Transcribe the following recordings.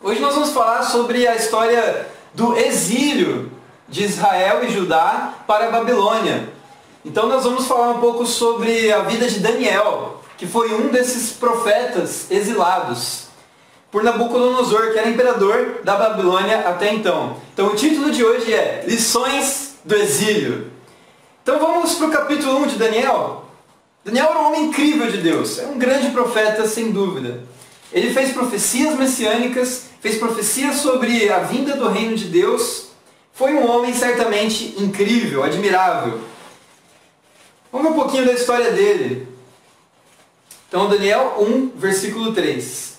Hoje nós vamos falar sobre a história do exílio de Israel e Judá para a Babilônia. Então nós vamos falar um pouco sobre a vida de Daniel, que foi um desses profetas exilados por Nabucodonosor, que era imperador da Babilônia até então. Então o título de hoje é Lições do Exílio. Então vamos para o capítulo 1 de Daniel. Daniel era um homem incrível de Deus, é um grande profeta sem dúvida. Ele fez profecias messiânicas, fez profecias sobre a vinda do reino de Deus. Foi um homem certamente incrível, admirável. Vamos ver um pouquinho da história dele. Então Daniel 1, versículo 3.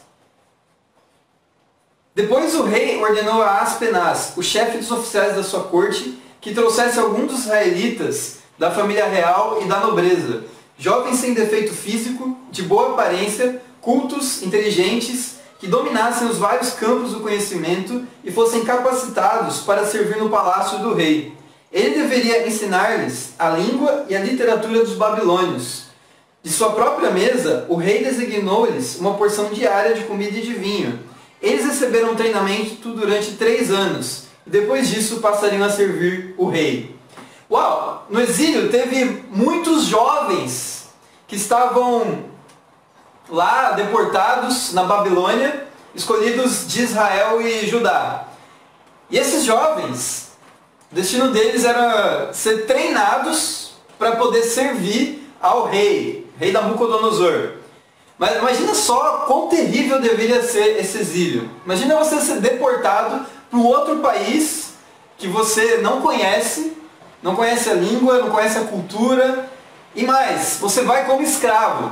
Depois o rei ordenou a Aspenaz, o chefe dos oficiais da sua corte, que trouxesse algum dos israelitas da família real e da nobreza, jovens sem defeito físico, de boa aparência, cultos, inteligentes, que dominassem os vários campos do conhecimento e fossem capacitados para servir no palácio do rei. Ele deveria ensinar-lhes a língua e a literatura dos babilônios. De sua própria mesa, o rei designou-lhes uma porção diária de comida e de vinho. Eles receberam treinamento durante 3 anos, e depois disso passariam a servir o rei. Uau! No exílio teve muitos jovens que estavam lá deportados na Babilônia, escolhidos de Israel e Judá. E esses jovens, o destino deles era ser treinados para poder servir ao rei Nabucodonosor. Mas imagina só quão terrível deveria ser esse exílio. Imagina você ser deportado para um outro país que você não conhece a língua, não conhece a cultura, e mais, você vai como escravo.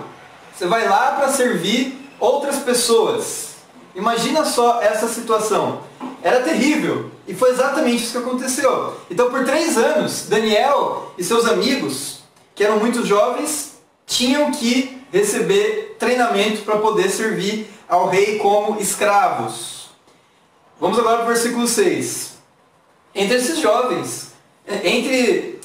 Você vai lá para servir outras pessoas. Imagina só essa situação. Era terrível. E foi exatamente isso que aconteceu. Então por 3 anos, Daniel e seus amigos, que eram muito jovens, tinham que receber treinamento para poder servir ao rei como escravos. Vamos agora para o versículo 6. Entre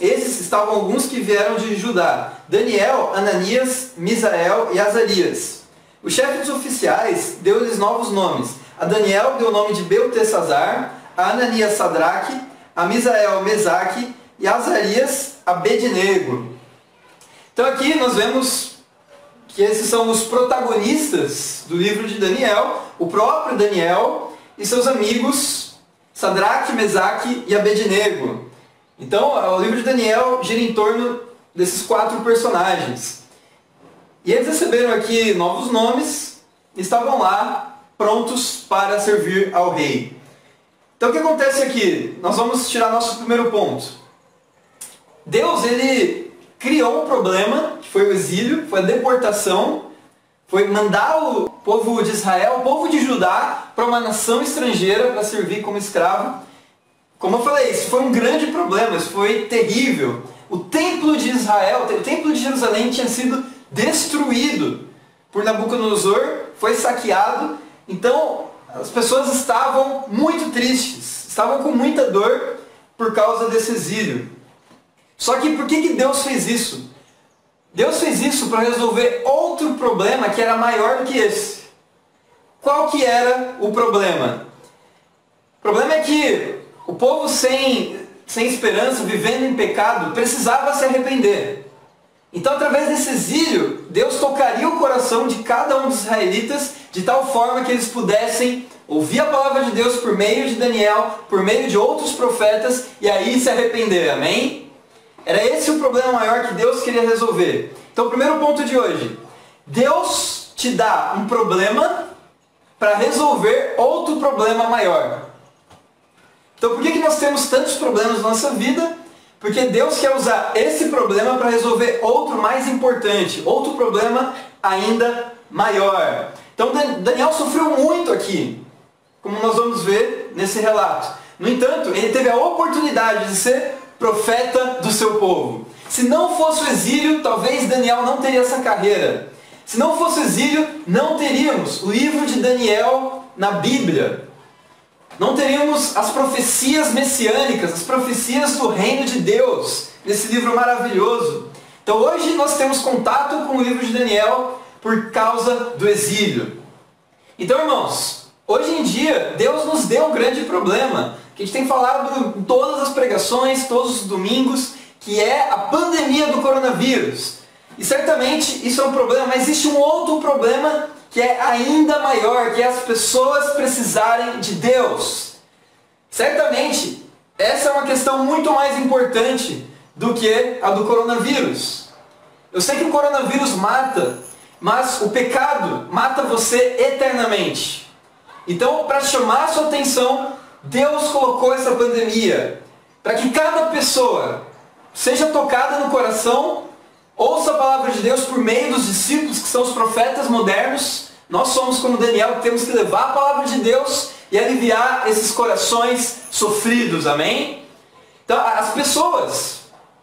esses estavam alguns que vieram de Judá: Daniel, Ananias, Misael e Azarias. O chefe dos oficiais deu-lhes novos nomes. A Daniel deu o nome de Beltesazar, a Ananias Sadraque, a Misael Mesaque e a Azarias Abednego. Então aqui nós vemos que esses são os protagonistas do livro de Daniel, o próprio Daniel e seus amigos Sadraque, Mesaque e Abednego. Então o livro de Daniel gira em torno desses 4 personagens. E eles receberam aqui novos nomes e estavam lá prontos para servir ao rei. Então o que acontece aqui? Nós vamos tirar nosso primeiro ponto. Deus, ele criou um problema, que foi o exílio, foi a deportação, foi mandar o povo de Israel, o povo de Judá, para uma nação estrangeira para servir como escravo. Como eu falei, isso foi um grande problema, isso foi terrível. O templo de Israel, o templo de Jerusalém tinha sido destruído por Nabucodonosor, foi saqueado. Então as pessoas estavam muito tristes, estavam com muita dor por causa desse exílio. Só que por que Deus fez isso? Deus fez isso para resolver outro problema que era maior do que esse. Qual que era o problema? O problema é que o povo sem esperança, vivendo em pecado, precisava se arrepender. Então, através desse exílio, Deus tocaria o coração de cada um dos israelitas de tal forma que eles pudessem ouvir a palavra de Deus por meio de Daniel, por meio de outros profetas, e aí se arrepender. Amém? Era esse o problema maior que Deus queria resolver. Então, o primeiro ponto de hoje: Deus te dá um problema para resolver outro problema maior. Então por que nós temos tantos problemas na nossa vida? Porque Deus quer usar esse problema para resolver outro mais importante, outro problema ainda maior. Então Daniel sofreu muito aqui, como nós vamos ver nesse relato. No entanto, ele teve a oportunidade de ser profeta do seu povo. Se não fosse o exílio, talvez Daniel não teria essa carreira. Se não fosse o exílio, não teríamos o livro de Daniel na Bíblia. Não teríamos as profecias messiânicas, as profecias do reino de Deus, nesse livro maravilhoso. Então hoje nós temos contato com o livro de Daniel por causa do exílio. Então, irmãos, Hoje em dia, Deus nos deu um grande problema, que a gente tem falado em todas as pregações, todos os domingos, que é a pandemia do coronavírus. E certamente isso é um problema, mas existe um outro problema que é ainda maior, que é as pessoas precisarem de Deus. Certamente, essa é uma questão muito mais importante do que a do coronavírus. Eu sei que o coronavírus mata, mas o pecado mata você eternamente. Então, para chamar a sua atenção, Deus colocou essa pandemia para que cada pessoa seja tocada no coração, ouça a palavra de Deus por meio dos discípulos, que são os profetas modernos. Nós somos como Daniel, que temos que levar a palavra de Deus e aliviar esses corações sofridos, amém? Então, as pessoas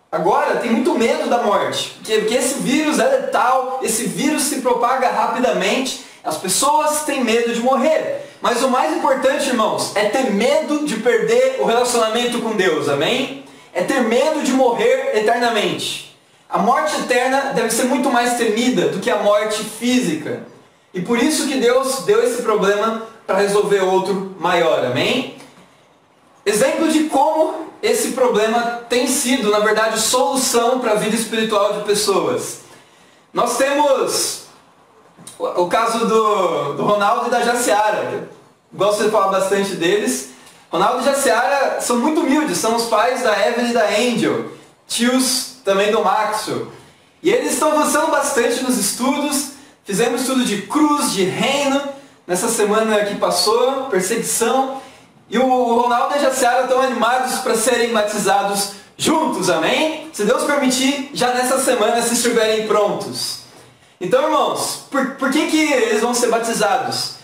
agora têm muito medo da morte, porque esse vírus é letal, esse vírus se propaga rapidamente, as pessoas têm medo de morrer. Mas o mais importante, irmãos, é ter medo de perder o relacionamento com Deus, amém? É ter medo de morrer eternamente. A morte eterna deve ser muito mais temida do que a morte física. E por isso que Deus deu esse problema para resolver outro maior, amém? Exemplo de como esse problema tem sido, na verdade, solução para a vida espiritual de pessoas. Nós temos o caso do Ronaldo e da Jaciara. Gosto de falar bastante deles. Ronaldo e Jaciara são muito humildes, são os pais da Evelyn e da Angel, tios também do Maxwell. E eles estão avançando bastante nos estudos. Fizemos estudo de cruz, de reino, nessa semana que passou, perseguição. E o Ronaldo e a Jaciara estão animados para serem batizados juntos, amém? Se Deus permitir, já nessa semana, se estiverem prontos. Então, irmãos, por que eles vão ser batizados?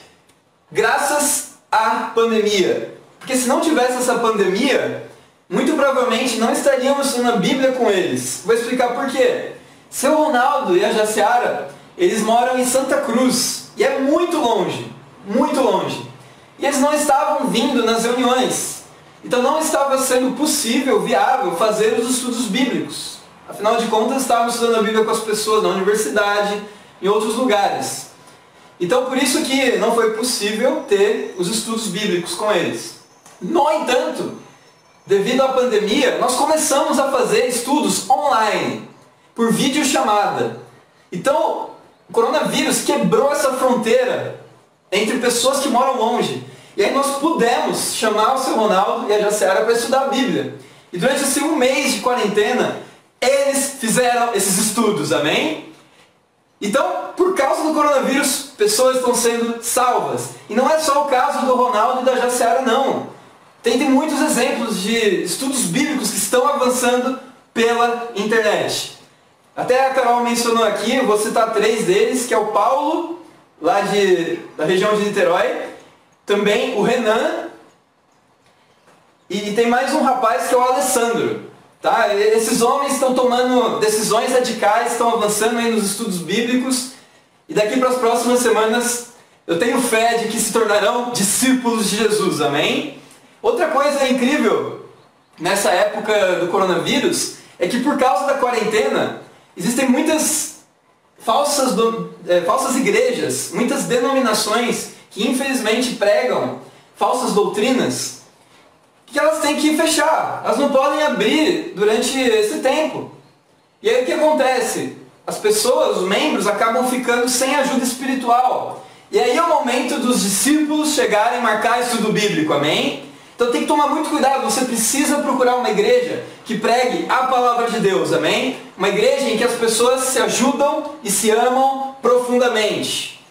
Graças à pandemia. Porque se não tivesse essa pandemia, muito provavelmente não estaríamos na Bíblia com eles. Vou explicar por quê. Seu Ronaldo e a Jaciara, eles moram em Santa Cruz, e é muito longe, muito longe. E eles não estavam vindo nas reuniões. Então não estava sendo possível, viável, fazer os estudos bíblicos. Afinal de contas, estávamos estudando a Bíblia com as pessoas na universidade, em outros lugares. Então por isso que não foi possível ter os estudos bíblicos com eles. No entanto, devido à pandemia, nós começamos a fazer estudos online, por videochamada. Então, o coronavírus quebrou essa fronteira entre pessoas que moram longe. E aí nós pudemos chamar o seu Ronaldo e a Jaciara para estudar a Bíblia. E durante esse um mês de quarentena, eles fizeram esses estudos, amém? Então, por causa do coronavírus, pessoas estão sendo salvas. E não é só o caso do Ronaldo e da Jaciara, não. Tem muitos exemplos de estudos bíblicos que estão avançando pela internet. Até a Carol mencionou aqui, eu vou citar 3 deles, que é o Paulo, lá da região de Niterói, também o Renan, e tem mais um rapaz que é o Alessandro. Tá? Esses homens estão tomando decisões radicais, estão avançando aí nos estudos bíblicos, e daqui para as próximas semanas eu tenho fé de que se tornarão discípulos de Jesus, amém? Outra coisa incrível nessa época do coronavírus é que por causa da quarentena existem muitas falsas igrejas, muitas denominações que infelizmente pregam falsas doutrinas que elas têm que fechar, elas não podem abrir durante esse tempo. E aí o que acontece? As pessoas, os membros, acabam ficando sem ajuda espiritual. E aí é o momento dos discípulos chegarem e marcar estudo bíblico, amém? Então tem que tomar muito cuidado, você precisa procurar uma igreja que pregue a palavra de Deus, amém? Uma igreja em que as pessoas se ajudam e se amam profundamente.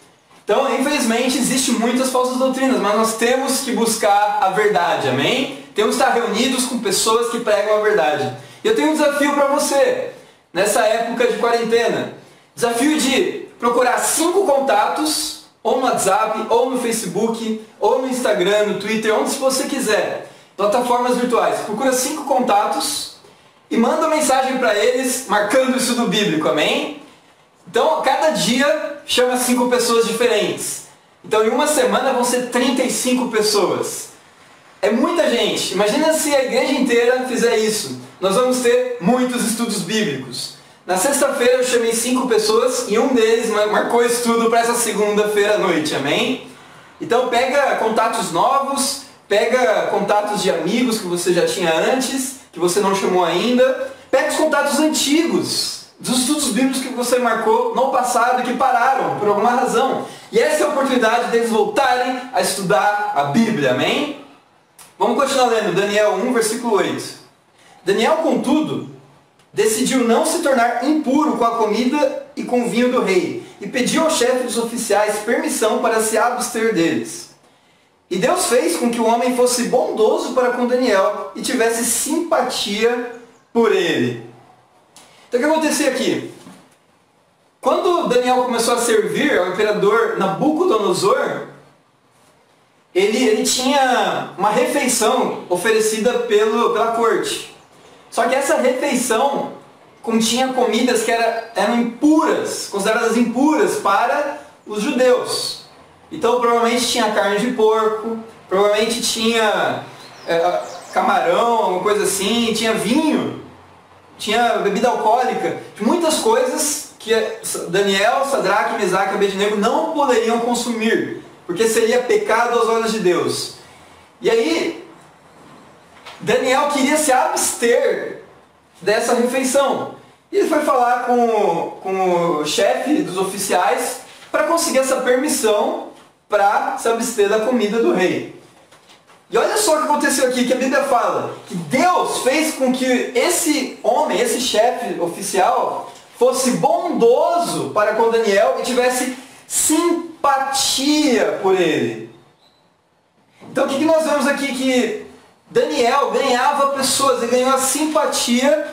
Então, infelizmente, existem muitas falsas doutrinas, mas nós temos que buscar a verdade, amém? Temos que estar reunidos com pessoas que pregam a verdade. E eu tenho um desafio para você, nessa época de quarentena. Desafio de procurar 5 contatos, ou no WhatsApp, ou no Facebook, ou no Instagram, no Twitter, onde você quiser. Plataformas virtuais. Procura 5 contatos e manda mensagem para eles marcando o estudo bíblico, amém? Então, cada dia chama 5 pessoas diferentes. Então, em uma semana vão ser 35 pessoas. É muita gente. Imagina se a igreja inteira fizer isso. Nós vamos ter muitos estudos bíblicos. Na sexta-feira eu chamei 5 pessoas e um deles marcou estudo para essa segunda-feira à noite, amém? Então pega contatos novos, pega contatos de amigos que você já tinha antes, que você não chamou ainda, pega os contatos antigos, dos estudos bíblicos que você marcou no passado e que pararam por alguma razão. E essa é a oportunidade deles voltarem a estudar a Bíblia, amém? Vamos continuar lendo, Daniel 1, versículo 8. Daniel, contudo, decidiu não se tornar impuro com a comida e com o vinho do rei, e pediu ao chefe dos oficiais permissão para se abster deles. E Deus fez com que o homem fosse bondoso para com Daniel e tivesse simpatia por ele. Então o que aconteceu aqui? Quando Daniel começou a servir ao imperador Nabucodonosor, ele tinha uma refeição oferecida pela corte. Só que essa refeição continha comidas que eram impuras, consideradas impuras para os judeus. Então provavelmente tinha carne de porco, provavelmente tinha camarão, alguma coisa assim, tinha vinho, tinha bebida alcoólica, muitas coisas que Daniel, Sadraque, Mesaque e Abednego não poderiam consumir, porque seria pecado aos olhos de Deus. E aí, Daniel queria se abster dessa refeição. E ele foi falar com o chefe dos oficiais para conseguir essa permissão para se abster da comida do rei. E olha só o que aconteceu aqui, que a Bíblia fala, que Deus fez com que esse homem, esse chefe oficial, fosse bondoso para com Daniel e tivesse simpatia por ele. Então o que nós vemos aqui? Que Daniel ganhava pessoas, ele ganhou a simpatia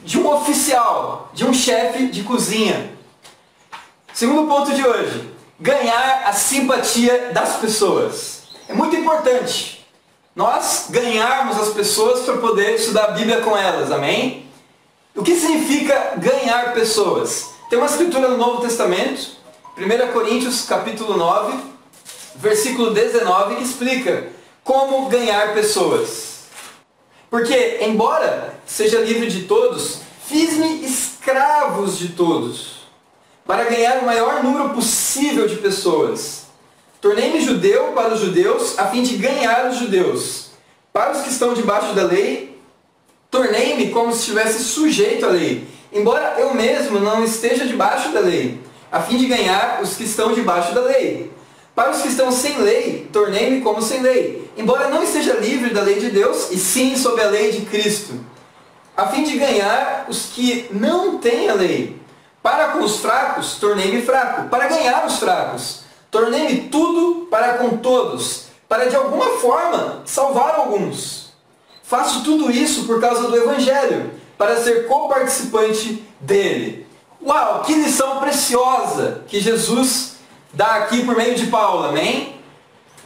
de um oficial, de um chefe de cozinha. Segundo ponto de hoje, ganhar a simpatia das pessoas. É muito importante nós ganharmos as pessoas para poder estudar a Bíblia com elas, amém? O que significa ganhar pessoas? Tem uma escritura no Novo Testamento, 1 Coríntios capítulo 9, versículo 19, que explica como ganhar pessoas. Porque, embora seja livre de todos, fiz-me escravos de todos, para ganhar o maior número possível de pessoas. Tornei-me judeu para os judeus, a fim de ganhar os judeus. Para os que estão debaixo da lei, tornei-me como se estivesse sujeito à lei, embora eu mesmo não esteja debaixo da lei, a fim de ganhar os que estão debaixo da lei. Para os que estão sem lei, tornei-me como sem lei, embora não esteja livre da lei de Deus, e sim sob a lei de Cristo, a fim de ganhar os que não têm a lei. Para com os fracos, tornei-me fraco, para ganhar os fracos. Tornei-me tudo para com todos, para de alguma forma salvar alguns. Faço tudo isso por causa do Evangelho, para ser coparticipante dele. Uau, que lição preciosa que Jesus dá aqui por meio de Paulo, amém?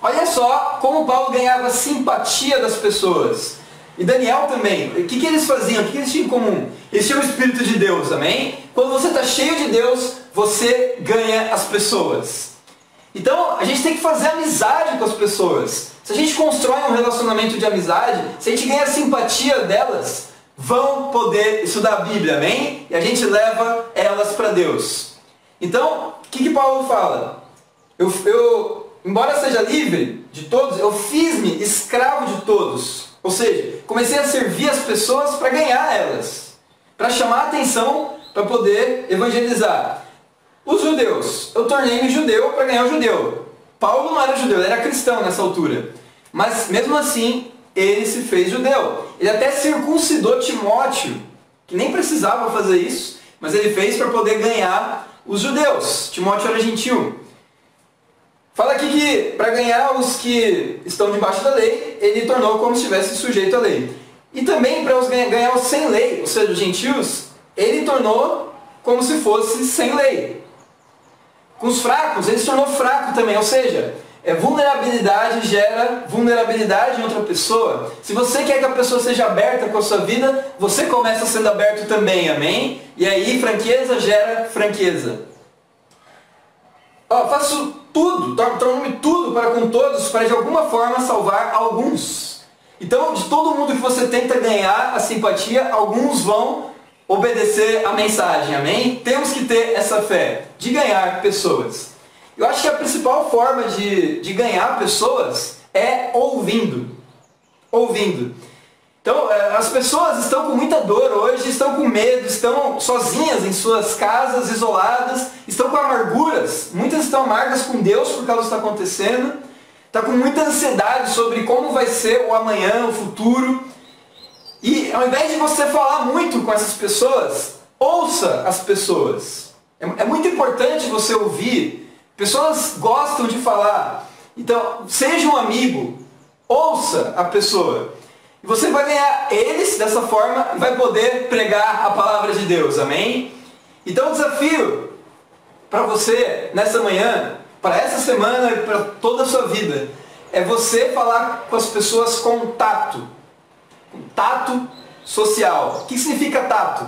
Olha só como Paulo ganhava a simpatia das pessoas. E Daniel também. O que eles faziam? O que eles tinham em comum? Eles tinham o Espírito de Deus, amém? Quando você está cheio de Deus, você ganha as pessoas. Então, a gente tem que fazer amizade com as pessoas. Se a gente constrói um relacionamento de amizade, se a gente ganha a simpatia delas, vão poder estudar a Bíblia, amém? E a gente leva elas para Deus. Então, o que Paulo fala? Embora seja livre de todos, eu fiz-me escravo de todos. Ou seja, comecei a servir as pessoas para ganhar elas, para chamar a atenção, para poder evangelizar. Os judeus, eu tornei-me judeu para ganhar o judeu. Paulo não era judeu, ele era cristão nessa altura. Mas mesmo assim, ele se fez judeu. Ele até circuncidou Timóteo, que nem precisava fazer isso, mas ele fez para poder ganhar os judeus. Timóteo era gentil. Fala aqui que para ganhar os que estão debaixo da lei, ele tornou como se estivesse sujeito à lei. E também para ganhar os sem lei, ou seja, os gentios, ele tornou como se fosse sem lei. Com os fracos, ele se tornou fraco também, ou seja, vulnerabilidade gera vulnerabilidade em outra pessoa. Se você quer que a pessoa seja aberta com a sua vida, você começa sendo aberto também, amém? E aí franqueza gera franqueza. Faço tudo, torno-me tudo para com todos, para de alguma forma salvar alguns. Então, de todo mundo que você tenta ganhar a simpatia, alguns vão obedecer a mensagem, amém? Temos que ter essa fé de ganhar pessoas. Eu acho que a principal forma de ganhar pessoas é ouvindo. Ouvindo. Então, as pessoas estão com muita dor hoje, estão com medo, estão sozinhas em suas casas, isoladas, estão com amarguras. Muitas estão amargas com Deus por causa do que está acontecendo. Está com muita ansiedade sobre como vai ser o amanhã, o futuro. E ao invés de você falar muito com essas pessoas, ouça as pessoas. É muito importante você ouvir. Pessoas gostam de falar. Então, seja um amigo, ouça a pessoa. E você vai ganhar eles dessa forma e vai poder pregar a palavra de Deus. Amém? Então o desafio para você nessa manhã, para essa semana e para toda a sua vida, é você falar com as pessoas com tato. Com tato social. O que significa tato?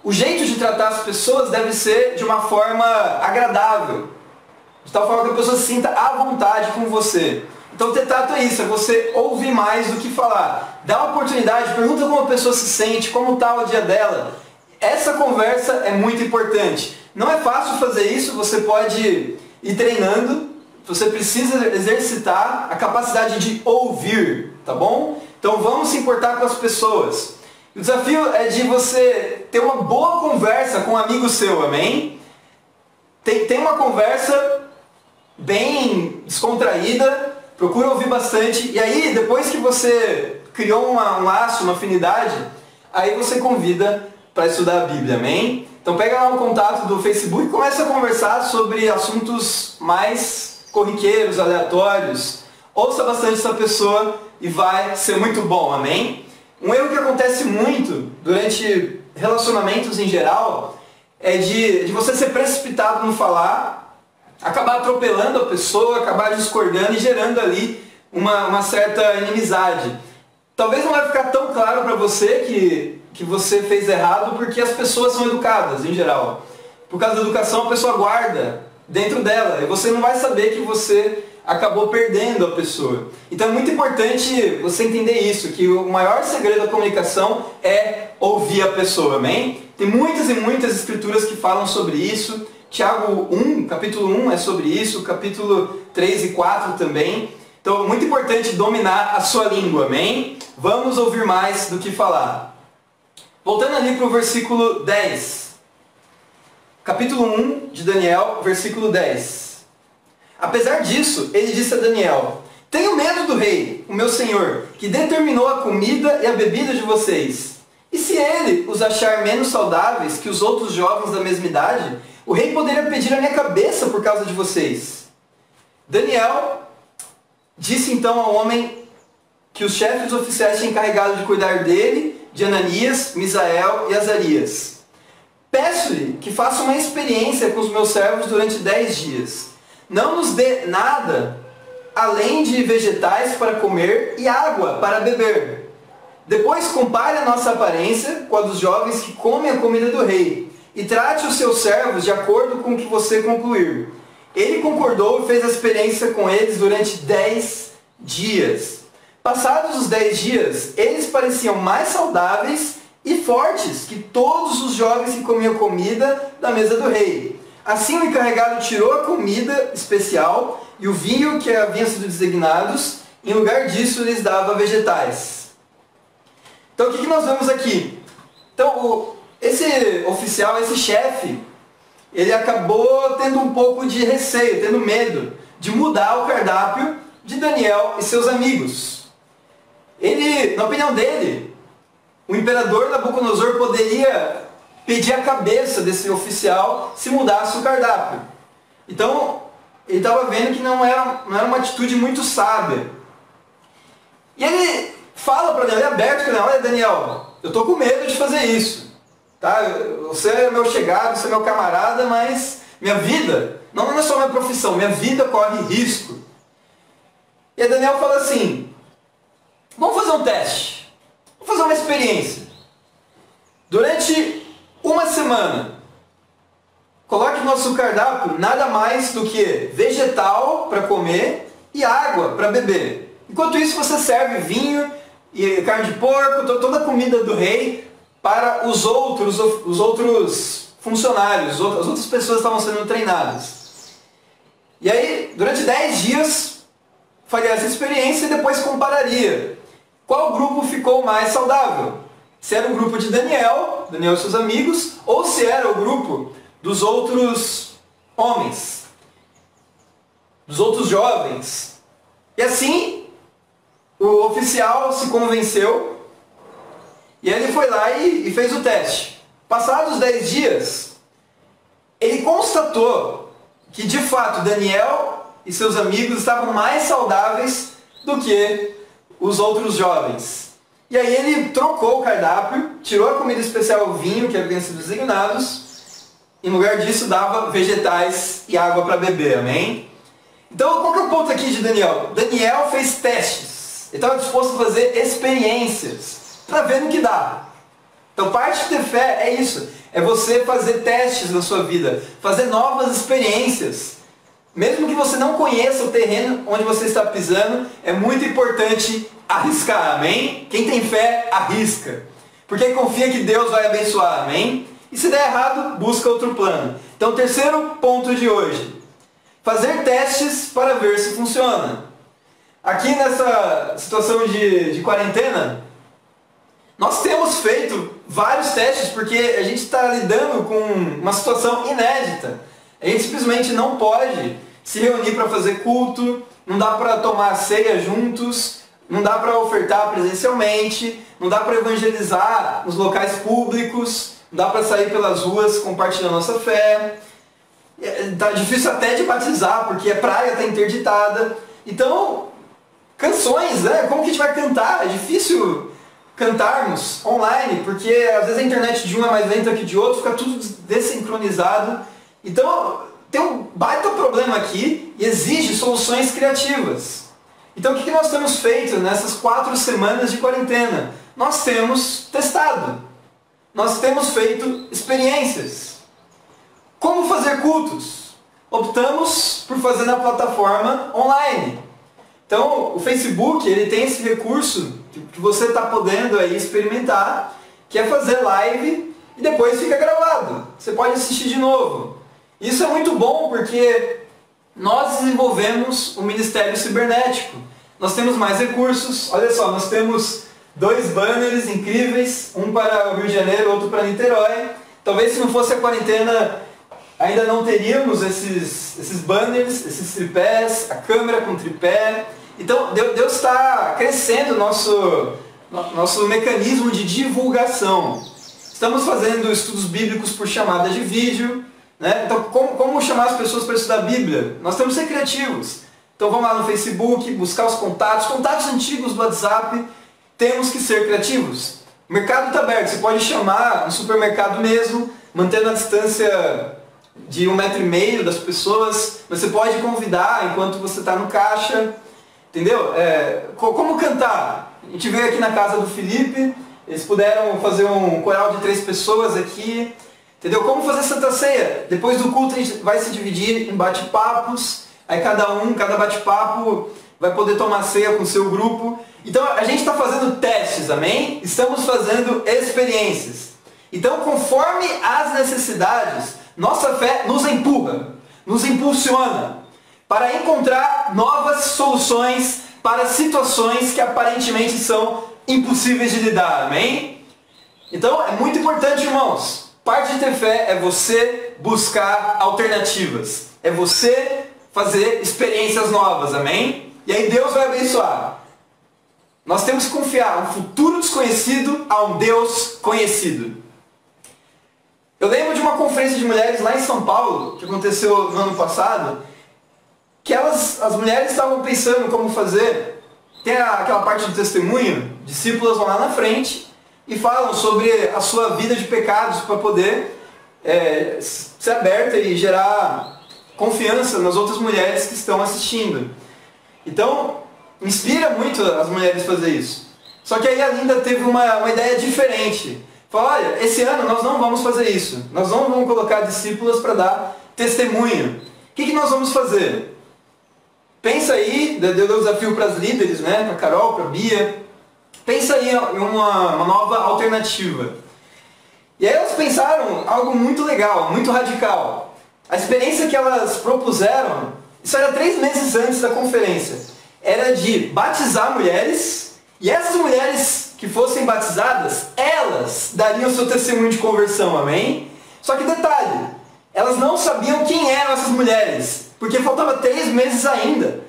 O jeito de tratar as pessoas deve ser de uma forma agradável. De tal forma que a pessoa se sinta à vontade com você. Então ter tato é isso, é você ouvir mais do que falar. Dá uma oportunidade, pergunta como a pessoa se sente, como está o dia dela. Essa conversa é muito importante. Não é fácil fazer isso, você pode ir treinando, você precisa exercitar a capacidade de ouvir, tá bom? Então vamos se importar com as pessoas. O desafio é de você ter uma boa conversa com um amigo seu, amém? Tem uma conversa bem descontraída, procura ouvir bastante, e aí depois que você criou um laço, uma afinidade, aí você convida para estudar a Bíblia, amém? Então pega lá um contato do Facebook e começa a conversar sobre assuntos mais corriqueiros, aleatórios. Ouça bastante essa pessoa e vai ser muito bom, amém? Um erro que acontece muito durante relacionamentos em geral é de você ser precipitado no falar, acabar atropelando a pessoa, acabar discordando e gerando ali uma certa inimizade. Talvez não vai ficar tão claro para você que você fez errado, porque as pessoas são educadas em geral. Por causa da educação, a pessoa guarda dentro dela e você não vai saber que você acabou perdendo a pessoa. Então é muito importante você entender isso, que o maior segredo da comunicação é ouvir a pessoa, amém? Tem muitas e muitas escrituras que falam sobre isso. Tiago 1, capítulo 1 é sobre isso, capítulo 3 e 4 também. Então, muito importante dominar a sua língua, amém? Vamos ouvir mais do que falar. Voltando ali para o versículo 10. Capítulo 1 de Daniel, versículo 10. Apesar disso, ele disse a Daniel: tenho medo do rei, o meu senhor, que determinou a comida e a bebida de vocês. E se ele os achar menos saudáveis que os outros jovens da mesma idade, o rei poderia pedir a minha cabeça por causa de vocês. Daniel disse então ao homem que os chefes oficiais tinham encarregado de cuidar dele, de Ananias, Misael e Azarias. Peço-lhe que faça uma experiência com os meus servos durante 10 dias. Não nos dê nada além de vegetais para comer e água para beber. Depois compare a nossa aparência com a dos jovens que comem a comida do rei, e trate os seus servos de acordo com o que você concluir. Ele concordou e fez a experiência com eles durante 10 dias. Passados os 10 dias, eles pareciam mais saudáveis e fortes que todos os jovens que comiam comida da mesa do rei. Assim o encarregado tirou a comida especial e o vinho que haviam sido designados, em lugar disso lhes dava vegetais. Então o que nós vemos aqui? Então esse oficial, esse chefe, ele acabou tendo um pouco de receio, tendo medo de mudar o cardápio de Daniel e seus amigos. Ele, na opinião dele, o imperador Nabucodonosor poderia pedir a cabeça desse oficial se mudasse o cardápio. Então, ele estava vendo que não era uma atitude muito sábia. E ele fala para Daniel, ele é aberto para Daniel: olha Daniel, eu estou com medo de fazer isso. Tá? Você é meu chegado, você é meu camarada, mas minha vida, não é só minha profissão, minha vida corre risco. E aí Daniel fala assim: vamos fazer um teste, vamos fazer uma experiência. Durante uma semana, coloque no nosso cardápio nada mais do que vegetal para comer e água para beber. Enquanto isso você serve vinho e carne de porco, toda a comida do rei para os outros funcionários, as outras pessoas que estavam sendo treinadas. E aí, durante 10 dias, faria essa experiência e depois compararia. Qual grupo ficou mais saudável? Se era o grupo de Daniel e seus amigos, ou se era o grupo dos outros homens, dos outros jovens. E assim, o oficial se convenceu, e ele foi lá e fez o teste. Passados 10 dias, ele constatou que de fato Daniel e seus amigos estavam mais saudáveis do que os outros jovens. E aí ele trocou o cardápio, tirou a comida especial, o vinho que haviam sido designados, em lugar disso dava vegetais e água para beber, amém? Então qual que é o ponto aqui de Daniel? Daniel fez testes, ele estava disposto a fazer experiências, para ver no que dá. Então parte de ter fé é isso, é você fazer testes na sua vida, fazer novas experiências. Mesmo que você não conheça o terreno onde você está pisando, é muito importante arriscar, amém? Quem tem fé, arrisca. Porque confia que Deus vai abençoar, amém? E se der errado, busca outro plano. Então, terceiro ponto de hoje. Fazer testes para ver se funciona. Aqui nessa situação de quarentena, nós temos feito vários testes porque a gente está lidando com uma situação inédita. A gente simplesmente não pode se reunir para fazer culto, não dá para tomar ceia juntos, não dá para ofertar presencialmente, não dá para evangelizar nos locais públicos, não dá para sair pelas ruas compartilhando nossa fé. Tá difícil até de batizar, porque a praia está interditada. Então, canções, né? Como que a gente vai cantar? É difícil cantarmos online, porque às vezes a internet de um é mais lenta que de outro, fica tudo desincronizado. Então, tem um baita problema aqui e exige soluções criativas. Então o que nós temos feito nessas 4 semanas de quarentena? Nós temos testado. Nós temos feito experiências. Como fazer cultos? Optamos por fazer na plataforma online. Então o Facebook ele tem esse recurso que você está podendo aí experimentar, que é fazer live e depois fica gravado. Você pode assistir de novo. Isso é muito bom porque nós desenvolvemos o Ministério Cibernético. Nós temos mais recursos. Olha só, nós temos 2 banners incríveis, um para o Rio de Janeiro, outro para Niterói. Talvez se não fosse a quarentena, ainda não teríamos esses banners, esses tripés, a câmera com tripé. Então Deus está crescendo nosso mecanismo de divulgação. Estamos fazendo estudos bíblicos por chamada de vídeo. Né? Então, como chamar as pessoas para estudar a Bíblia? Nós temos que ser criativos. Então vamos lá no Facebook, buscar os contatos antigos do WhatsApp. Temos que ser criativos. O mercado está aberto, você pode chamar no supermercado mesmo, mantendo a distância de 1,5 metro das pessoas. Você pode convidar enquanto você está no caixa. Entendeu? Como cantar? A gente veio aqui na casa do Felipe, eles puderam fazer um coral de 3 pessoas aqui. Entendeu? Como fazer Santa Ceia? Depois do culto a gente vai se dividir em bate-papos, aí cada bate-papo vai poder tomar ceia com o seu grupo. Então a gente está fazendo testes, amém? Estamos fazendo experiências. Então conforme as necessidades, nossa fé nos empurra, nos impulsiona para encontrar novas soluções para situações que aparentemente são impossíveis de lidar, amém? Então é muito importante, irmãos. Parte de ter fé é você buscar alternativas. É você fazer experiências novas, amém? E aí Deus vai abençoar. Nós temos que confiar um futuro desconhecido a um Deus conhecido. Eu lembro de uma conferência de mulheres lá em São Paulo, que aconteceu no ano passado, que as mulheres estavam pensando como fazer. Tem aquela parte do testemunho, discípulas vão lá na frente e falam sobre a sua vida de pecados para poder ser aberta e gerar confiança nas outras mulheres que estão assistindo. Então, inspira muito as mulheres a fazer isso. Só que aí a Linda teve uma ideia diferente. Falou, olha, esse ano nós não vamos fazer isso. Nós não vamos colocar discípulas para dar testemunho. O que nós vamos fazer? Pensa aí, deu o desafio para as líderes, né? Para a Carol, para a Bia. Pensa aí em uma nova alternativa. E aí elas pensaram algo muito legal, muito radical. A experiência que elas propuseram Isso era 3 meses antes da conferência. Era de batizar mulheres, e essas mulheres que fossem batizadas, elas dariam seu testemunho de conversão, amém? Só que detalhe, elas não sabiam quem eram essas mulheres, porque faltava 3 meses ainda.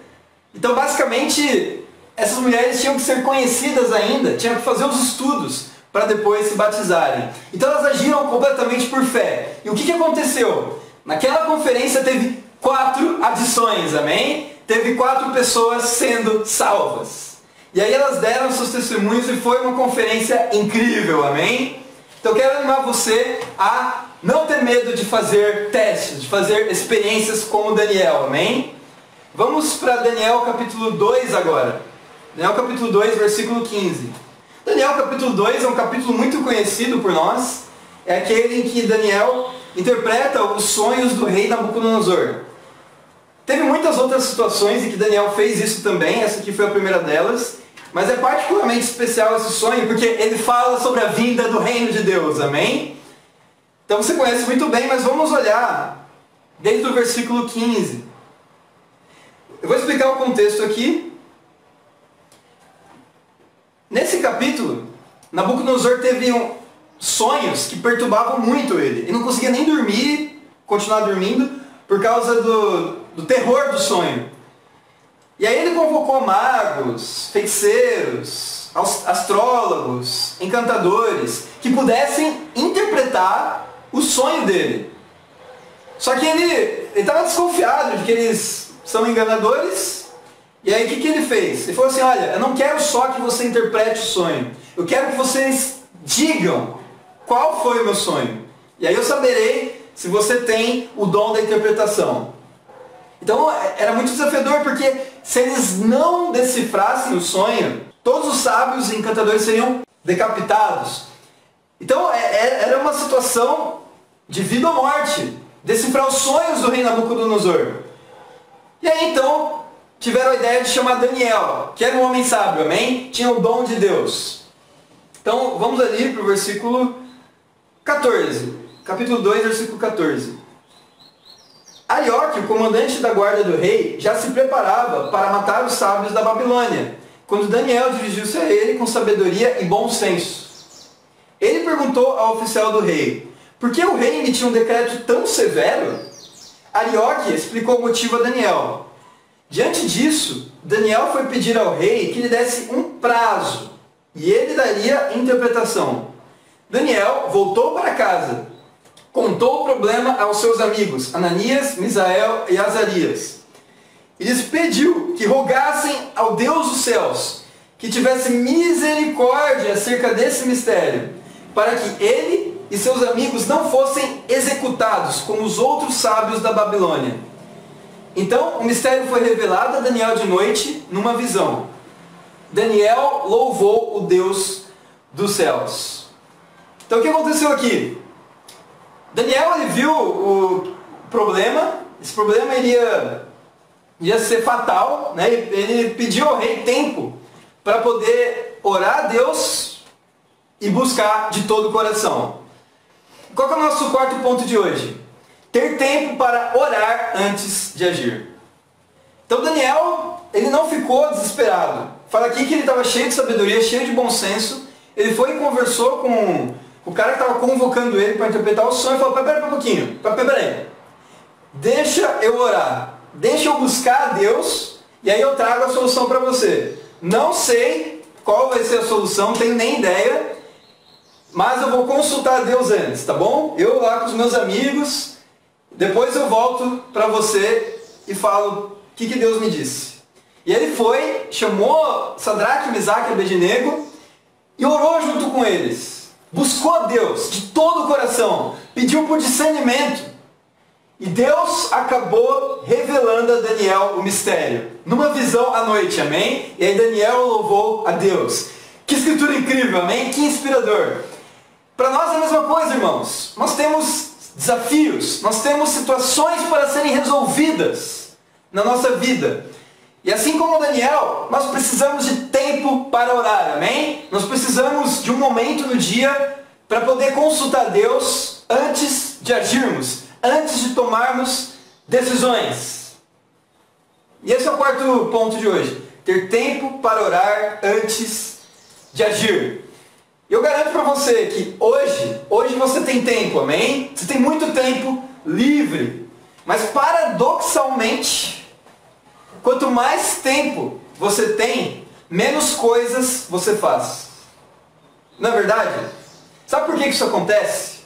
Então basicamente, essas mulheres tinham que ser conhecidas ainda, tinham que fazer os estudos para depois se batizarem. Então elas agiram completamente por fé. E o que aconteceu? Naquela conferência teve 4 adições, amém? Teve 4 pessoas sendo salvas. E aí elas deram seus testemunhos e foi uma conferência incrível, amém? Então eu quero animar você a não ter medo de fazer testes, de fazer experiências como Daniel, amém? Vamos para Daniel capítulo 2 agora. Daniel capítulo 2, versículo 15. Daniel capítulo 2 é um capítulo muito conhecido por nós. É aquele em que Daniel interpreta os sonhos do rei Nabucodonosor. Teve muitas outras situações em que Daniel fez isso também, essa aqui foi a primeira delas. Mas é particularmente especial esse sonho porque ele fala sobre a vinda do reino de Deus, amém? Então você conhece muito bem, mas vamos olhar desde o versículo 15. Eu vou explicar o contexto aqui. Nesse capítulo, Nabucodonosor teve sonhos que perturbavam muito ele. Ele não conseguia nem dormir, continuar dormindo, por causa do terror do sonho. E aí ele convocou magos, feiticeiros, astrólogos, encantadores, que pudessem interpretar o sonho dele. Só que ele estava desconfiado de que eles são enganadores. E aí o que ele fez? Ele falou assim, olha, eu não quero só que você interprete o sonho. Eu quero que vocês digam qual foi o meu sonho. E aí eu saberei se você tem o dom da interpretação. Então era muito desafiador, porque se eles não decifrassem o sonho, todos os sábios e encantadores seriam decapitados. Então era uma situação de vida ou morte, decifrar os sonhos do rei Nabucodonosor. E aí então tiveram a ideia de chamar Daniel, que era um homem sábio, amém? Tinha o dom de Deus. Então vamos ali para o versículo 14, capítulo 2, versículo 14. Arioque, o comandante da guarda do rei, já se preparava para matar os sábios da Babilônia, quando Daniel dirigiu-se a ele com sabedoria e bom senso. Ele perguntou ao oficial do rei, por que o rei emitiu um decreto tão severo? Arioque explicou o motivo a Daniel. Diante disso, Daniel foi pedir ao rei que lhe desse um prazo, e ele daria interpretação. Daniel voltou para casa. Contou o problema aos seus amigos, Ananias, Misael e Azarias. E lhes pediu que rogassem ao Deus dos céus, que tivesse misericórdia acerca desse mistério, para que ele e seus amigos não fossem executados como os outros sábios da Babilônia. Então o mistério foi revelado a Daniel de noite, numa visão. Daniel louvou o Deus dos céus. Então o que aconteceu aqui? Daniel ele viu o problema, esse problema ia ser fatal, né? Ele pediu ao rei tempo para poder orar a Deus e buscar de todo o coração. Qual que é o nosso quarto ponto de hoje? Ter tempo para orar antes de agir. Então Daniel, ele não ficou desesperado. Fala aqui que ele estava cheio de sabedoria, cheio de bom senso. Ele foi e conversou com o cara que estava convocando ele para interpretar o sonho e falou, pera um pouquinho, peraí. Deixa eu orar, deixa eu buscar a Deus e aí eu trago a solução para você. Não sei qual vai ser a solução, não tenho nem ideia, mas eu vou consultar a Deus antes, tá bom? Eu lá com os meus amigos, depois eu volto para você e falo o que Deus me disse. E ele foi, chamou Sadraque, Mesaque e Abednego e orou junto com eles. Buscou a Deus de todo o coração, pediu por discernimento. E Deus acabou revelando a Daniel o mistério, numa visão à noite, amém? E aí Daniel louvou a Deus. Que escritura incrível, amém? Que inspirador. Para nós é a mesma coisa, irmãos. Nós temos desafios, nós temos situações para serem resolvidas na nossa vida. E assim como Daniel, nós precisamos de tempo para orar, amém? Nós precisamos de um momento no dia para poder consultar Deus antes de agirmos, antes de tomarmos decisões. E esse é o quarto ponto de hoje. Ter tempo para orar antes de agir. E eu garanto para você que hoje você tem tempo, amém? Você tem muito tempo livre. Mas paradoxalmente, quanto mais tempo você tem, menos coisas você faz. Não é verdade? Sabe por que isso acontece?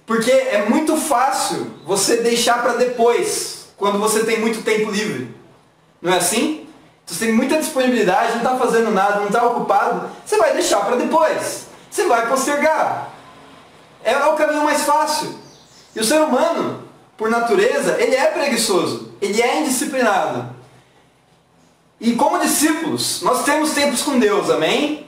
Porque é muito fácil você deixar para depois, quando você tem muito tempo livre. Não é assim? Você tem muita disponibilidade, não está fazendo nada, não está ocupado, você vai deixar para depois. Você vai postergar. É o caminho mais fácil. E o ser humano, por natureza, ele é preguiçoso, ele é indisciplinado. E como discípulos, nós temos tempos com Deus, amém?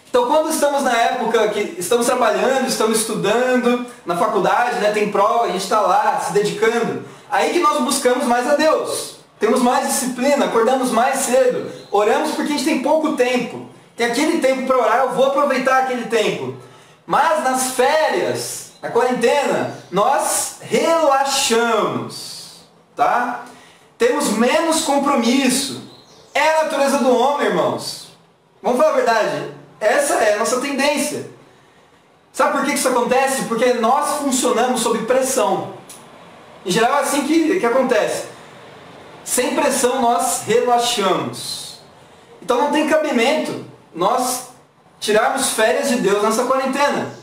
Então quando estamos na época que estamos trabalhando, estamos estudando, na faculdade, né, tem prova, a gente está lá se dedicando, aí que nós buscamos mais a Deus. Temos mais disciplina, acordamos mais cedo, oramos porque a gente tem pouco tempo. Tem aquele tempo para orar, eu vou aproveitar aquele tempo. Mas nas férias, na quarentena, nós relaxamos, tá? Temos menos compromisso. É a natureza do homem, irmãos. Vamos falar a verdade. Essa é a nossa tendência. Sabe por que isso acontece? Porque nós funcionamos sob pressão. Em geral é assim que acontece. Sem pressão nós relaxamos. Então não tem cabimento nós tirarmos férias de Deus nessa quarentena.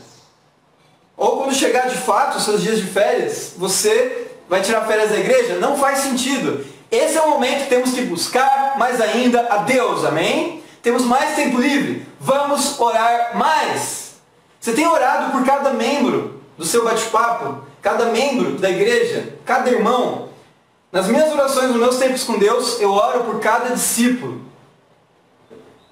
Ou quando chegar de fato os seus dias de férias, você vai tirar férias da igreja? Não faz sentido. Esse é o momento que temos que buscar mais ainda a Deus, amém? Temos mais tempo livre, vamos orar mais. Você tem orado por cada membro do seu bate-papo, cada membro da igreja, cada irmão. Nas minhas orações, nos meus tempos com Deus, eu oro por cada discípulo.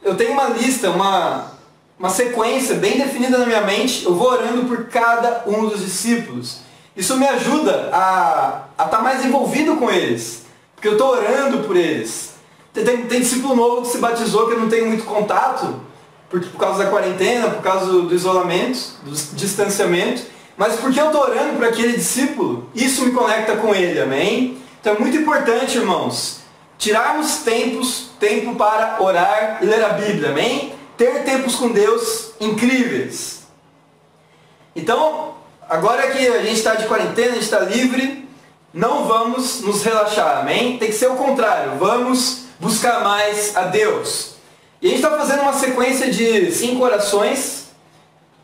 Eu tenho uma lista, uma sequência bem definida na minha mente, eu vou orando por cada um dos discípulos. Isso me ajuda a estar mais envolvido com eles, porque eu estou orando por eles. Tem discípulo novo que se batizou que eu não tenho muito contato, por causa da quarentena, por causa do isolamento, do distanciamento, mas porque eu estou orando para aquele discípulo, isso me conecta com ele, amém? Então é muito importante, irmãos, tirarmos tempo para orar e ler a Bíblia, amém? Ter tempos com Deus incríveis. Então, agora que a gente está de quarentena, a gente está livre, não vamos nos relaxar, amém? Tem que ser o contrário, vamos buscar mais a Deus. E a gente está fazendo uma sequência de 5 orações.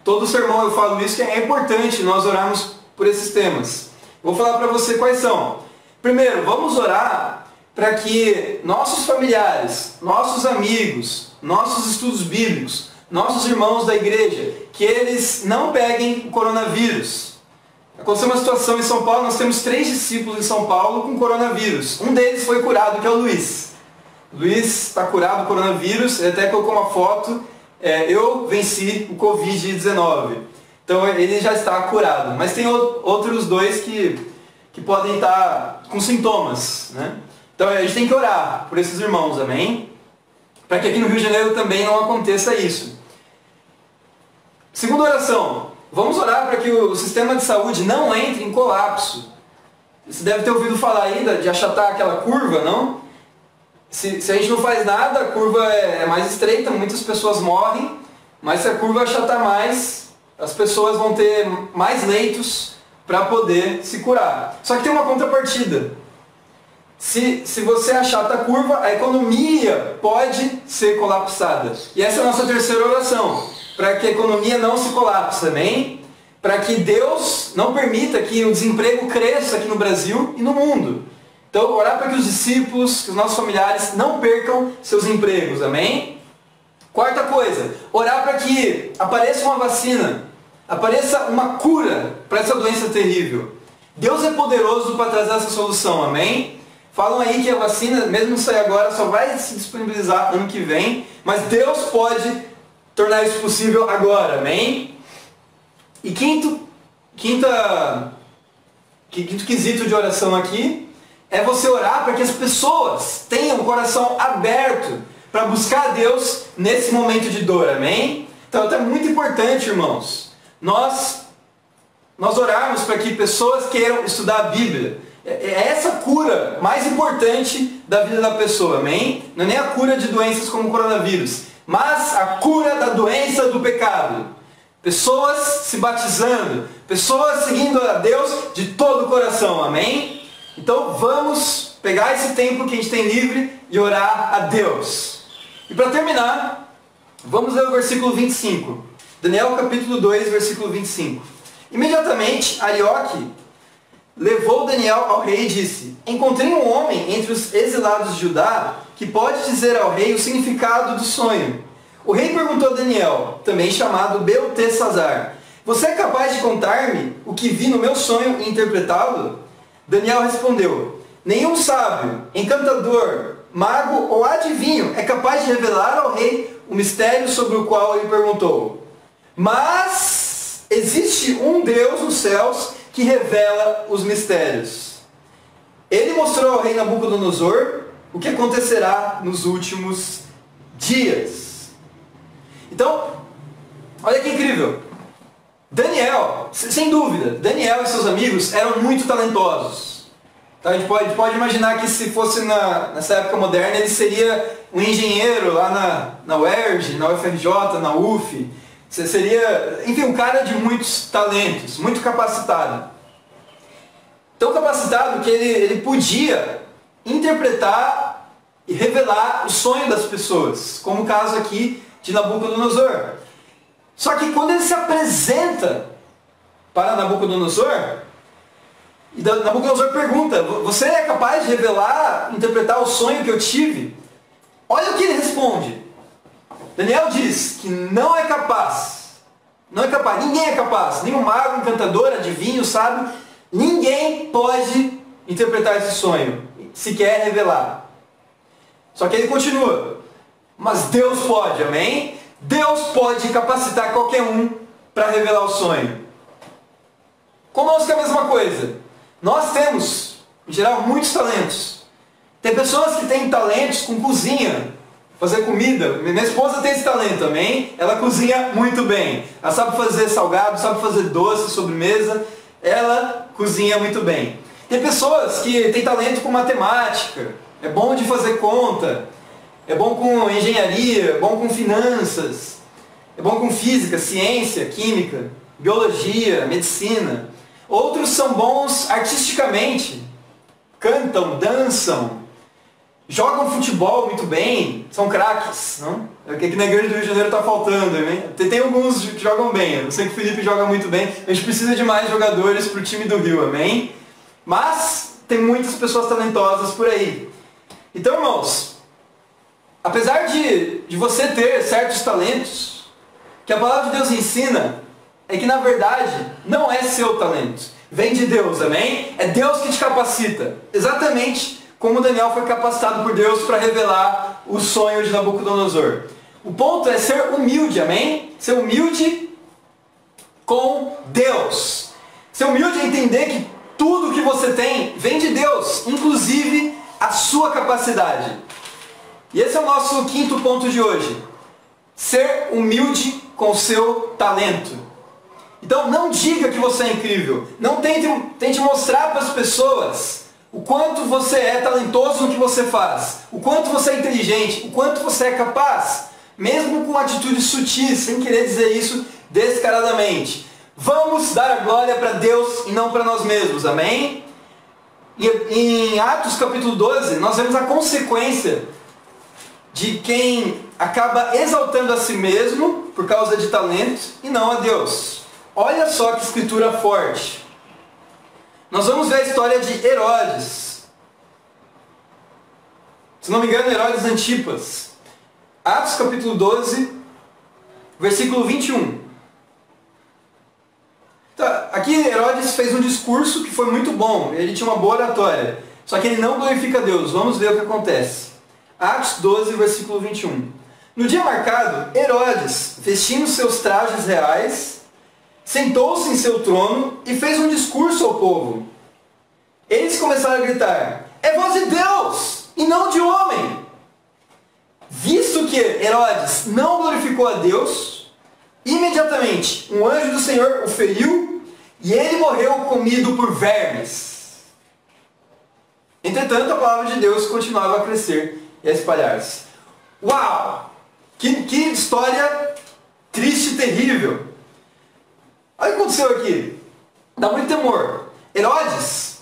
Todo sermão eu falo isso, que é importante nós orarmos por esses temas. Vou falar para você quais são. Primeiro, vamos orar para que nossos familiares, nossos amigos, nossos estudos bíblicos, nossos irmãos da igreja, que eles não peguem o coronavírus. Aconteceu uma situação em São Paulo, nós temos 3 discípulos em São Paulo com coronavírus. Um deles foi curado, que é o Luiz. O Luiz está curado do coronavírus, ele até colocou uma foto, eu venci o Covid-19. Então ele já está curado. Mas tem outros 2 que podem estar com sintomas, né? Então a gente tem que orar por esses irmãos, amém? Para que aqui no Rio de Janeiro também não aconteça isso. Segunda oração, vamos orar para que o sistema de saúde não entre em colapso. Você deve ter ouvido falar ainda de achatar aquela curva, não? Se a gente não faz nada, a curva é mais estreita, muitas pessoas morrem, mas se a curva achatar mais, as pessoas vão ter mais leitos para poder se curar. Só que tem uma contrapartida. Se você achata a curva, a economia pode ser colapsada. E essa é a nossa terceira oração, para que a economia não se colapse, amém? Para que Deus não permita que o desemprego cresça aqui no Brasil e no mundo. Então, orar para que os discípulos, que os nossos familiares não percam seus empregos, amém? Quarta coisa, orar para que apareça uma vacina, apareça uma cura para essa doença terrível. Deus é poderoso para trazer essa solução, amém? Falam aí que a vacina, mesmo sair agora, só vai se disponibilizar ano que vem, mas Deus pode tornar isso possível agora, amém? E quinto quesito de oração aqui é você orar para que as pessoas tenham o coração aberto para buscar a Deus nesse momento de dor, amém? Então é muito importante, irmãos, nós orarmos para que pessoas queiram estudar a Bíblia. É essa cura mais importante da vida da pessoa, amém? Não é nem a cura de doenças como o coronavírus, mas a cura da doença do pecado. Pessoas se batizando, pessoas seguindo a Deus de todo o coração, amém? Então vamos pegar esse tempo que a gente tem livre e orar a Deus. E para terminar, vamos ler o versículo 25. Daniel capítulo 2, versículo 25. Imediatamente, Arioque levou Daniel ao rei e disse: encontrei um homem entre os exilados de Judá que pode dizer ao rei o significado do sonho. O rei perguntou a Daniel, também chamado Beltesazar: você é capaz de contar-me o que vi no meu sonho e interpretá-lo? Daniel respondeu: nenhum sábio, encantador, mago ou adivinho é capaz de revelar ao rei o mistério sobre o qual ele perguntou. Mas existe um Deus nos céus que revela os mistérios. Ele mostrou ao rei Nabucodonosor o que acontecerá nos últimos dias. Então, olha que incrível. Daniel, sem dúvida, Daniel e seus amigos eram muito talentosos. Então, a gente pode imaginar que se fosse nessa época moderna, ele seria um engenheiro lá na UERJ, na UFRJ, na UF. Seria, enfim, um cara de muitos talentos, muito capacitado. Tão capacitado que ele podia interpretar e revelar o sonho das pessoas, como o caso aqui de Nabucodonosor. Só que quando ele se apresenta para Nabucodonosor, e Nabucodonosor pergunta: você é capaz de revelar, interpretar o sonho que eu tive? Olha o que ele responde. Daniel diz que não é capaz. Não é capaz, ninguém é capaz. Nenhum mago, encantador, adivinho, sábio, ninguém pode interpretar esse sonho, se quer revelar. Só que ele continua: mas Deus pode, amém? Deus pode capacitar qualquer um para revelar o sonho. Conosco é a mesma coisa. Nós temos, em geral, muitos talentos. Tem pessoas que têm talentos com cozinha, fazer comida. Minha esposa tem esse talento, amém? Ela cozinha muito bem. Ela sabe fazer salgado, sabe fazer doce, sobremesa. Ela cozinha muito bem. Tem pessoas que têm talento com matemática. É bom de fazer conta. É bom com engenharia, é bom com finanças. É bom com física, ciência, química, biologia, medicina. Outros são bons artisticamente. Cantam, dançam, jogam futebol muito bem, são craques, não? Aqui na igreja do Rio de Janeiro está faltando, hein? Tem alguns que jogam bem, eu sei que o Felipe joga muito bem, a gente precisa de mais jogadores para o time do Rio, amém? Mas tem muitas pessoas talentosas por aí. Então, irmãos, apesar de você ter certos talentos, o que a palavra de Deus ensina é que na verdade não é seu talento, vem de Deus, amém? É Deus que te capacita, exatamente como Daniel foi capacitado por Deus para revelar o sonho de Nabucodonosor. O ponto é ser humilde, amém? Ser humilde com Deus. Ser humilde é entender que tudo que você tem vem de Deus, inclusive a sua capacidade. E esse é o nosso quinto ponto de hoje. Ser humilde com o seu talento. Então não diga que você é incrível. Não tente mostrar para as pessoas o quanto você é talentoso no que você faz, o quanto você é inteligente, o quanto você é capaz, mesmo com atitudes sutis, sem querer dizer isso descaradamente. Vamos dar a glória para Deus e não para nós mesmos, amém? E em Atos capítulo 12, nós vemos a consequência de quem acaba exaltando a si mesmo por causa de talentos e não a Deus. Olha só que escritura forte. Nós vamos ver a história de Herodes. Se não me engano, Herodes Antipas. Atos capítulo 12, versículo 21. Então, aqui Herodes fez um discurso que foi muito bom. Ele tinha uma boa oratória. Só que ele não glorifica a Deus. Vamos ver o que acontece. Atos 12, versículo 21. No dia marcado, Herodes, vestindo seus trajes reais, sentou-se em seu trono e fez um discurso ao povo. Eles começaram a gritar: é voz de Deus e não de homem. Visto que Herodes não glorificou a Deus, imediatamente um anjo do Senhor o feriu e ele morreu comido por vermes. Entretanto, a palavra de Deus continuava a crescer e a espalhar-se. Uau! Que história triste e terrível. Olha o que aconteceu aqui. Dá muito temor. Herodes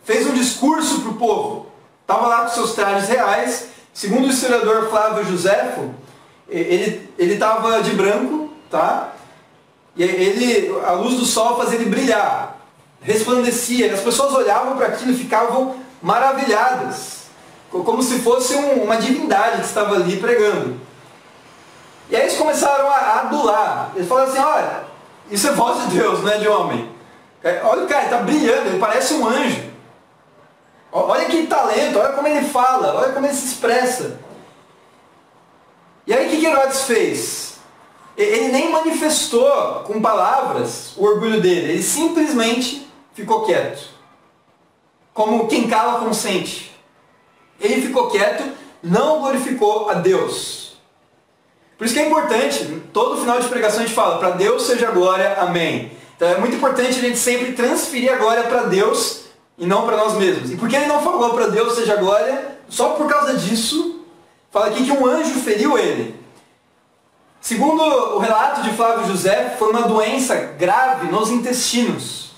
fez um discurso para o povo. Estava lá com seus trajes reais. Segundo o historiador Flávio Joséfo, ele estava de branco, tá? E a luz do sol fazia ele brilhar, resplandecia. E as pessoas olhavam para aquilo e ficavam maravilhadas, como se fosse uma divindade que estava ali pregando. E aí eles começaram a adular. Eles falaram assim, olha, isso é voz de Deus, não é de homem. Olha o cara, ele está brilhando, ele parece um anjo. Olha que talento, olha como ele fala, olha como ele se expressa. E aí o que Herodes fez? Ele nem manifestou com palavras o orgulho dele, ele simplesmente ficou quieto. Como quem cala consente. Ele ficou quieto, não glorificou a Deus. Por isso que é importante, todo final de pregação a gente fala, para Deus seja a glória, amém. Então é muito importante a gente sempre transferir a glória para Deus e não para nós mesmos. E por que ele não falou para Deus seja a glória? Só por causa disso, fala aqui que um anjo feriu ele. Segundo o relato de Flávio José, foi uma doença grave nos intestinos.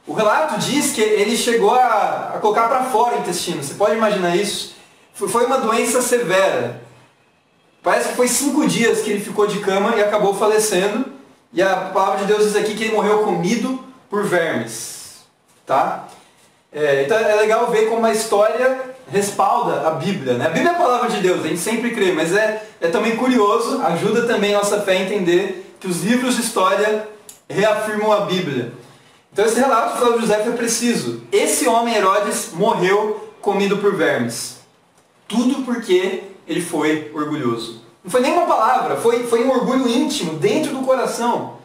O relato diz que ele chegou a colocar para fora o intestino. Você pode imaginar isso? Foi uma doença severa. Parece que foi 5 dias que ele ficou de cama e acabou falecendo. E a palavra de Deus diz aqui que ele morreu comido por vermes. Tá? Então é legal ver como a história respalda a Bíblia. Né? A Bíblia é a palavra de Deus, a gente sempre crê, mas é também curioso, ajuda também a nossa fé a entender que os livros de história reafirmam a Bíblia. Então esse relato de Flávio José é preciso. Esse homem, Herodes, morreu comido por vermes. Tudo porque ele foi orgulhoso. Não foi nenhuma palavra, foi um orgulho íntimo, dentro do coração.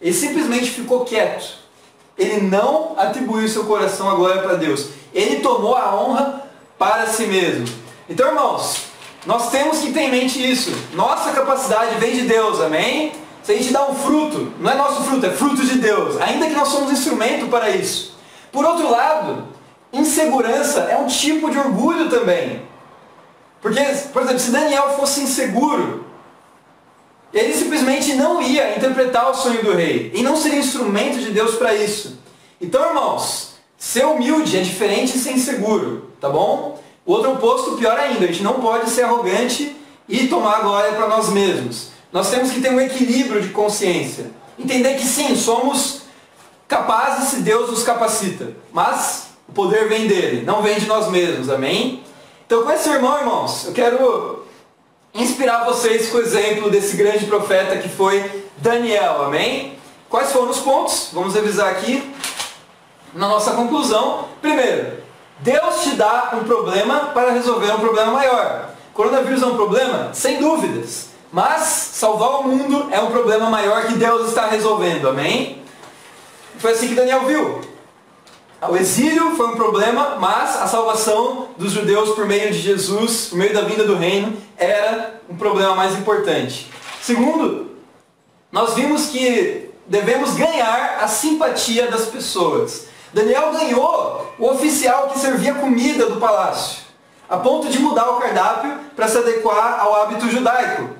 Ele simplesmente ficou quieto. Ele não atribuiu seu coração a glória para Deus. Ele tomou a honra para si mesmo. Então, irmãos, nós temos que ter em mente isso. Nossa capacidade vem de Deus, amém? Se a gente dá um fruto, não é nosso fruto, é fruto de Deus. Ainda que nós somos instrumento para isso. Por outro lado, insegurança é um tipo de orgulho também. Porque, por exemplo, se Daniel fosse inseguro, ele simplesmente não ia interpretar o sonho do rei. E não seria instrumento de Deus para isso. Então, irmãos, ser humilde é diferente de ser inseguro, tá bom? O outro oposto, pior ainda, a gente não pode ser arrogante e tomar a glória para nós mesmos. Nós temos que ter um equilíbrio de consciência. Entender que sim, somos capazes se Deus nos capacita. Mas o poder vem dele, não vem de nós mesmos, amém? Então com esse sermão, irmãos, eu quero inspirar vocês com o exemplo desse grande profeta que foi Daniel, amém? Quais foram os pontos? Vamos revisar aqui na nossa conclusão. Primeiro, Deus te dá um problema para resolver um problema maior. Coronavírus é um problema? Sem dúvidas. Mas salvar o mundo é um problema maior que Deus está resolvendo, amém? Foi assim que Daniel viu. O exílio foi um problema, mas a salvação dos judeus por meio de Jesus, por meio da vinda do reino, era um problema mais importante. Segundo, nós vimos que devemos ganhar a simpatia das pessoas. Daniel ganhou o oficial que servia comida do palácio, a ponto de mudar o cardápio para se adequar ao hábito judaico.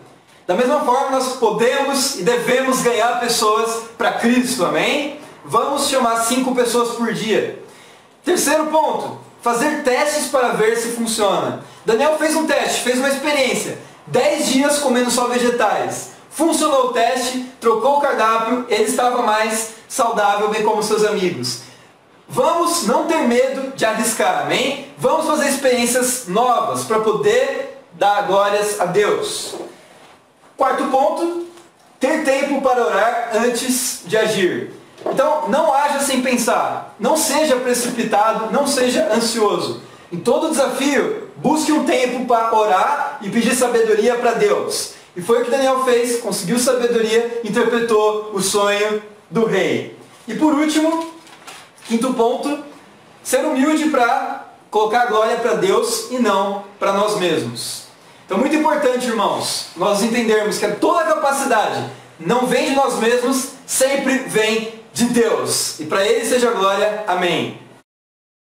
Da mesma forma, nós podemos e devemos ganhar pessoas para Cristo, amém? Vamos chamar 5 pessoas por dia. Terceiro ponto, fazer testes para ver se funciona. Daniel fez um teste, fez uma experiência. 10 dias comendo só vegetais. Funcionou o teste, trocou o cardápio, ele estava mais saudável, bem como seus amigos. Vamos não ter medo de arriscar, amém? Vamos fazer experiências novas para poder dar glórias a Deus. Quarto ponto, ter tempo para orar antes de agir. Então, não haja sem pensar, não seja precipitado, não seja ansioso. Em todo desafio, busque um tempo para orar e pedir sabedoria para Deus. E foi o que Daniel fez, conseguiu sabedoria, interpretou o sonho do rei. E por último, quinto ponto, ser humilde para colocar a glória para Deus e não para nós mesmos. Então, muito importante, irmãos, nós entendermos que toda a capacidade não vem de nós mesmos, sempre vem de Deus. E para Ele seja a glória. Amém.